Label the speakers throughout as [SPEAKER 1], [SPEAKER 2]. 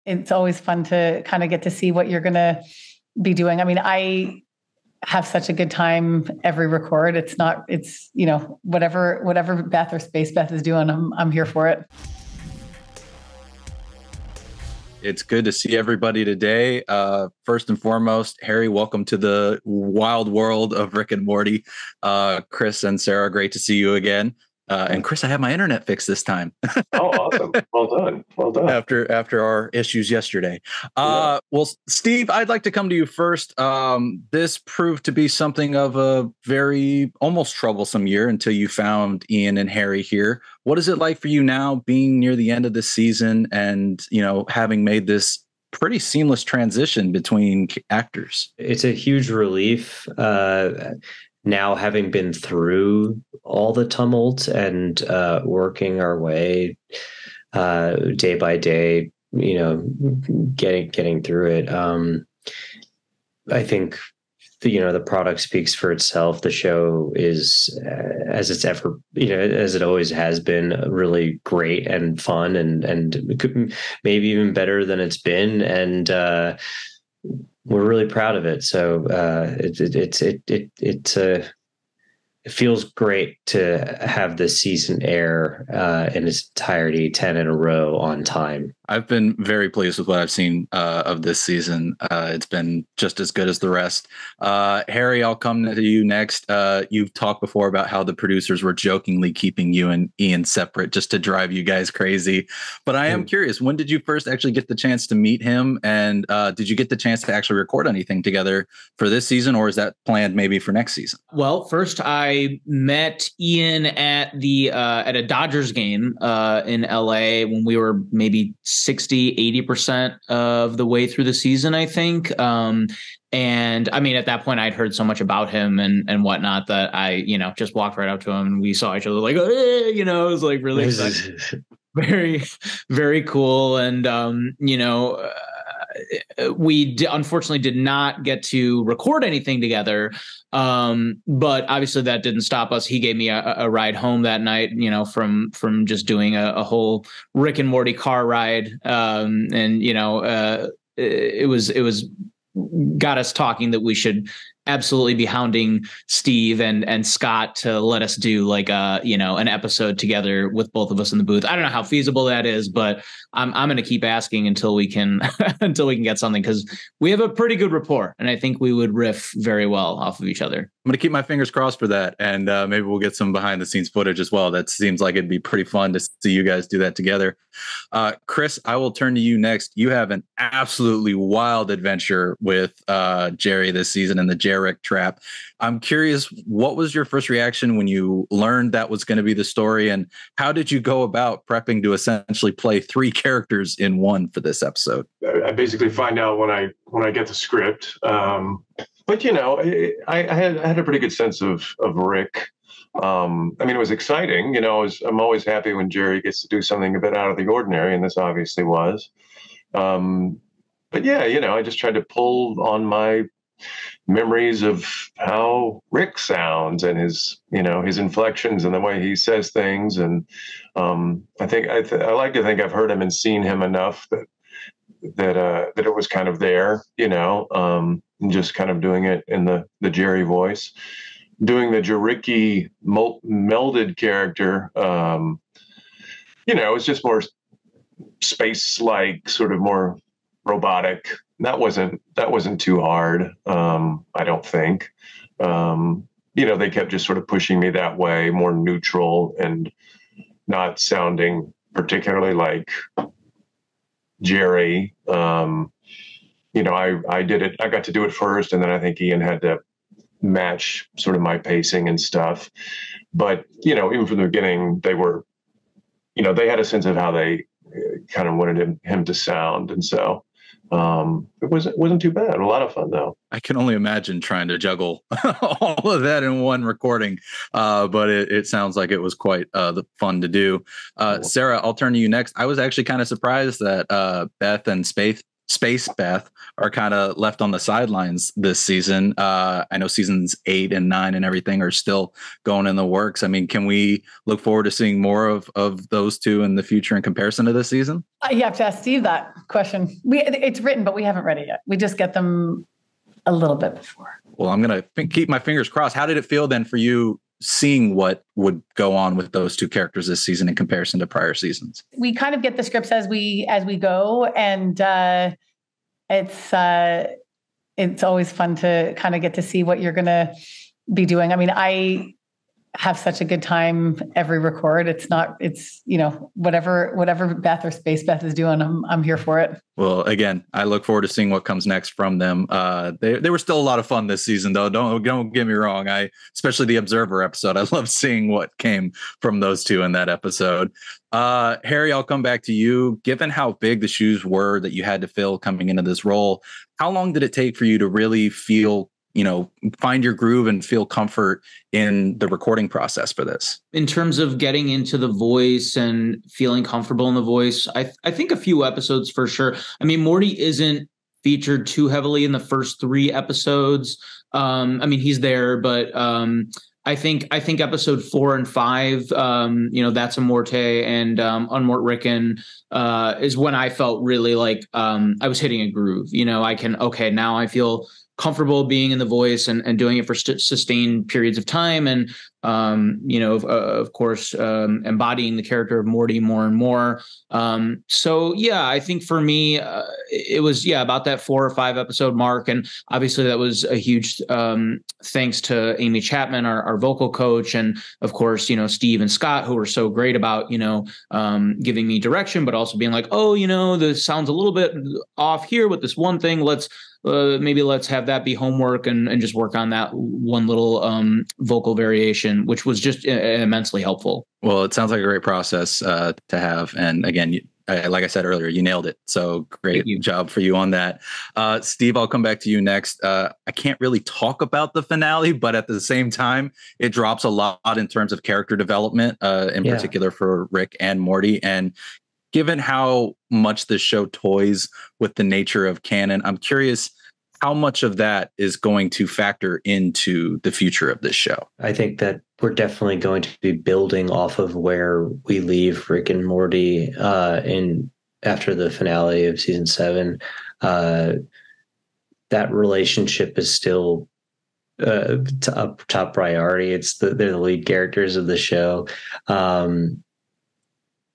[SPEAKER 1] It's always fun to kind of get to see what you're going to be doing. I mean, I have such a good time every record. It's whatever Beth or Space Beth is doing, I'm here for it.
[SPEAKER 2] It's good to see everybody today. First and foremost, Harry, welcome to the wild world of Rick and Morty. Chris and Sarah, great to see you again. And Chris, I have my internet fixed this time.
[SPEAKER 3] Oh, awesome. Well done. Well done.
[SPEAKER 2] After our issues yesterday.
[SPEAKER 3] Yeah.
[SPEAKER 2] Well, Steve, I'd like to come to you first. This proved to be something of a very almost troublesome year until you found Ian and Harry here. What is it like for you now, being near the end of the season and, having made this pretty seamless transition between actors?
[SPEAKER 4] It's a huge relief. Now, having been through all the tumult and working our way day by day, getting through it, I think the product speaks for itself. The show is, as it always has been, really great and fun, and maybe even better than it's been, and we're really proud of it. So it feels great to have this season air in its entirety, 10 in a row on time.
[SPEAKER 2] I've been very pleased with what I've seen of this season. It's been just as good as the rest. Harry, I'll come to you next. You've talked before about how the producers were jokingly keeping you and Ian separate just to drive you guys crazy. But I am curious, when did you first actually get the chance to meet him? And did you get the chance to actually record anything together for this season, or is that planned maybe for next season?
[SPEAKER 5] Well, first I met Ian at a Dodgers game in LA when we were maybe 60-80% of the way through the season, I think. And I mean, at that point, I'd heard so much about him and whatnot that I, just walked right up to him and we saw each other like, it was like really exciting. Very, very cool. And, we unfortunately did not get to record anything together. But obviously that didn't stop us. He gave me a ride home that night, from just doing a whole Rick and Morty car ride. It was got us talking that we should absolutely be hounding Steve and Scott to let us do like an episode together with both of us in the booth. I don't know how feasible that is, but I'm going to keep asking until we can get something, because we have a pretty good rapport and I think we would riff very well off of each other.
[SPEAKER 2] I'm going to keep my fingers crossed for that. And maybe we'll get some behind the scenes footage as well. That seems like it'd be pretty fun to see you guys do that together. Chris, I will turn to you next. You have an absolutely wild adventure with Jerry this season and the Jarek trap. I'm curious, what was your first reaction when you learned that was going to be the story, and how did you go about prepping to essentially play three characters in one for this episode?
[SPEAKER 3] I basically find out when I get the script. But I had a pretty good sense of Rick. I mean, it was exciting. I'm always happy when Jerry gets to do something a bit out of the ordinary, and this obviously was. But yeah, I just tried to pull on my memories of how Rick sounds and his inflections and the way he says things. And I like to think I've heard him and seen him enough that it was kind of there, and just kind of doing it in the Jerry voice. Doing the Jericky melded character, it's just more space-like, sort of more robotic. That wasn't too hard, I don't think. They kept just sort of pushing me that way, more neutral and not sounding particularly like Jerry. I did it. I got to do it first, and then I think Ian had to match sort of my pacing and stuff. But even from the beginning, they were, they had a sense of how they kind of wanted him to sound, and so it wasn't too bad. A lot of fun, though.
[SPEAKER 2] I can only imagine trying to juggle all of that in one recording, but it sounds like it was quite fun to do. Sarah, I'll turn to you next. I was actually kind of surprised that Beth and Space Space Beth are kind of left on the sidelines this season. I know seasons 8 and 9 and everything are still going in the works. I mean, can we look forward to seeing more of those two in the future in comparison to this season?
[SPEAKER 1] You have to ask Steve that question. It's written, but we haven't read it yet. We just get them a little bit before.
[SPEAKER 2] Well, I'm going to keep my fingers crossed. How did it feel then for you seeing what would go on with those two characters this season in comparison to prior seasons?
[SPEAKER 1] We kind of get the scripts as we go, and it's always fun to kind of get to see what you're going to be doing. I mean, I have such a good time every record. It's whatever Beth or Space Beth is doing, I'm here for it.
[SPEAKER 2] Well, again, I look forward to seeing what comes next from them. They were still a lot of fun this season, though. Don't get me wrong. Especially the Observer episode. I love seeing what came from those two in that episode. Harry, I'll come back to you. Given how big the shoes were that you had to fill coming into this role, how long did it take for you to really feel, find your groove and feel comfort in the recording process for this?
[SPEAKER 5] In terms of getting into the voice and feeling comfortable in the voice, I think a few episodes for sure. I mean, Morty isn't featured too heavily in the first 3 episodes. I mean, he's there, but I think episode 4 and 5, That's a Morte and Unmort Rickon is when I felt really like I was hitting a groove. Now I feel comfortable being in the voice and doing it for sustained periods of time. And, of course, embodying the character of Morty more and more. I think for me, it was, about that 4 or 5 episode mark. And obviously that was a huge thanks to Amy Chapman, our vocal coach. And of course, Steve and Scott, who were so great about, giving me direction, but also being like, this sounds a little bit off here with this one thing. Let's have that be homework and just work on that one little vocal variation, which was just immensely helpful.
[SPEAKER 2] Well, it sounds like a great process to have. And again, like I said earlier, you nailed it. So great job for you on that. Steve, I'll come back to you next. I can't really talk about the finale, but at the same time, it drops a lot in terms of character development, particular for Rick and Morty. And given how much this show toys with the nature of canon, I'm curious how much of that is going to factor into the future of this show.
[SPEAKER 4] I think that we're definitely going to be building off of where we leave Rick and Morty after the finale of season 7. That relationship is still top priority. They're the lead characters of the show.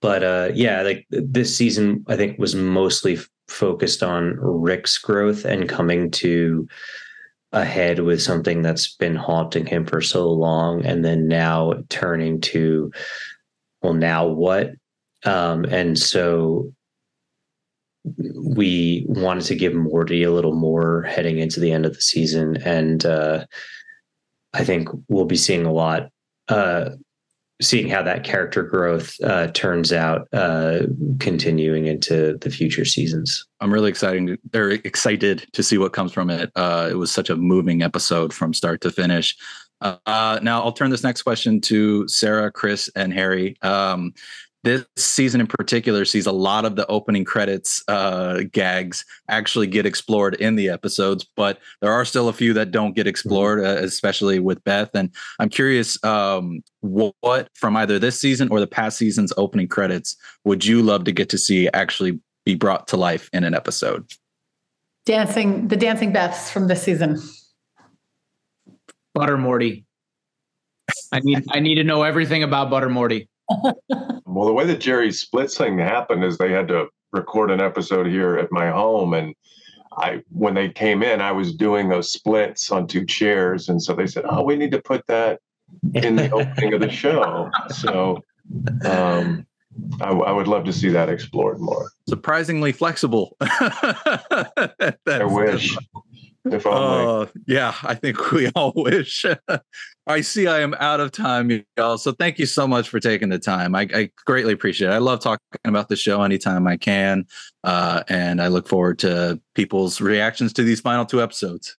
[SPEAKER 4] Like this season, I think was mostly focused on Rick's growth and coming to a head with something that's been haunting him for so long. And then now turning to, well, now what? And so we wanted to give Morty a little more heading into the end of the season. And I think we'll be seeing a lot, seeing how that character growth turns out, continuing into the future seasons.
[SPEAKER 2] I'm really excited to see what comes from it. It was such a moving episode from start to finish. Now I'll turn this next question to Sarah, Chris, and Harry. This season in particular sees a lot of the opening credits gags actually get explored in the episodes, but there are still a few that don't get explored, especially with Beth. And I'm curious, what from either this season or the past season's opening credits would you love to get to see actually be brought to life in an episode?
[SPEAKER 1] The dancing Beths from this season.
[SPEAKER 5] Butter Morty. I need to know everything about Butter Morty.
[SPEAKER 3] Well, the way that Jerry's Splits thing happened is they had to record an episode here at my home. And when they came in, I was doing those splits on 2 chairs. And so they said, oh, we need to put that in the opening of the show. So I would love to see that explored more.
[SPEAKER 2] Surprisingly flexible.
[SPEAKER 3] I wish. If only.
[SPEAKER 2] Yeah, I think we all wish. I see I am out of time, y'all. So thank you so much for taking the time. I greatly appreciate it. I love talking about the show anytime I can. And I look forward to people's reactions to these final 2 episodes.